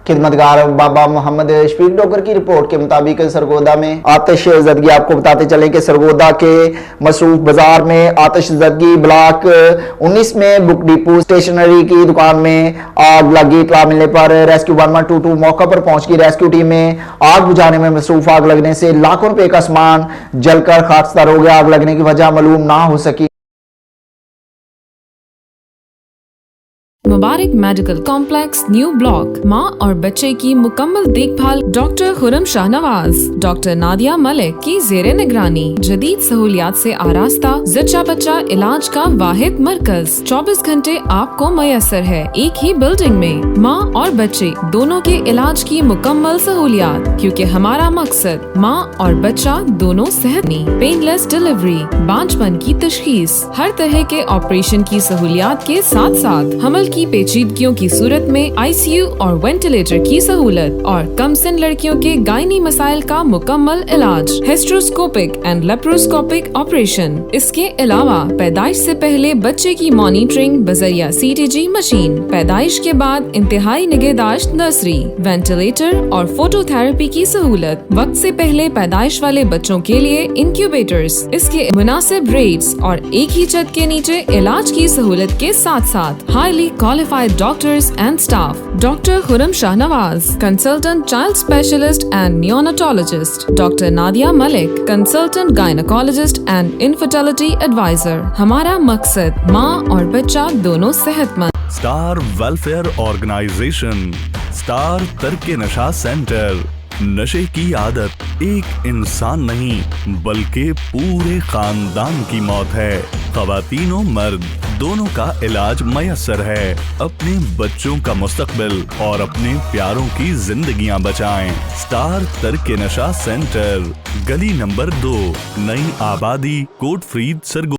खिदमतगार बाबा Mohammad Shafiq doctor की report के मुताबिक सरगोदा में आतिश ज़दगी। आपको बताते चलें कि सरगोदा के मसरूफ बाजार में आतिश ज़दगी। ब्लॉक 19 में बुक डिपो स्टेशनरी की दुकान में आग लगी। इत्तला मिलने पर रेस्क्यू 1122 मौका पर पहुंच गई। रेस्क्यू टीम में आग बुझाने में मसरूफ। आग लगने से लाखों रुपए का सामान जलकर खाकसार हो गया। आग लगने की वजह मालूम ना हो सकी। मुबारक मेडिकल कॉम्प्लेक्स, न्यू ब्लॉक। माँ और बच्चे की मुकम्मल देखभाल डॉक्टर खुरम शाहनवाज, डॉक्टर नादिया मलिक की जेरे निगरानी। जदीद सहूलियात से आरास्ता जच्चा बच्चा इलाज का वाहिद मरकज 24 घंटे आपको मयसर है एक ही बिल्डिंग में। माँ और बच्चे दोनों के इलाज की मुकम्मल सहूलियात, क्योंकि हमारा मकसद माँ और बच्चा दोनों सेहतनी। पेनलेस डिलीवरी, बांझपन की तशखीस, हर तरह के ऑपरेशन की सहूलियात के साथ साथ हमल की पेचीदगियों की सूरत में आईसीयू और वेंटिलेटर की सहूलत, और कम सिन लड़कियों के गायनी मसाइल का मुकम्मल इलाज, हिस्ट्रोस्कोपिक एंड लेप्रोस्कोपिक ऑपरेशन। इसके अलावा पैदाइश से पहले बच्चे की मॉनिटरिंग बजरिया सीटीजी मशीन, पैदाइश के बाद इंतहाई निगहदाश्त नर्सरी, वेंटिलेटर और फोटोथेरेपी की सहूलत, वक्त से पहले पैदाइश वाले बच्चों के लिए इंक्यूबेटर्स, इसके मुनासिब रेट्स और एक ही छत के नीचे इलाज की सहूलत के साथ साथ highly qualified doctors and staff. Dr. Khurram Shahnawaz, consultant child specialist and neonatologist. Dr. Nadia Malik, consultant gynecologist and infertility advisor. हमारा मकसद माँ और बच्चा दोनों सेहतमंद। स्टार वेलफेयर ऑर्गेनाइजेशन, स्टार तरके नशा सेंटर। नशे की आदत एक इंसान नहीं बल्कि पूरे खानदान की मौत है। ख़वातीन और मर्द दोनों का इलाज मयसर है। अपने बच्चों का मुस्तकबिल और अपने प्यारों की जिंदगियां बचाएं। स्टार तरके नशा सेंटर, गली नंबर 2, नई आबादी, कोटफ्रीद, सरगोदा।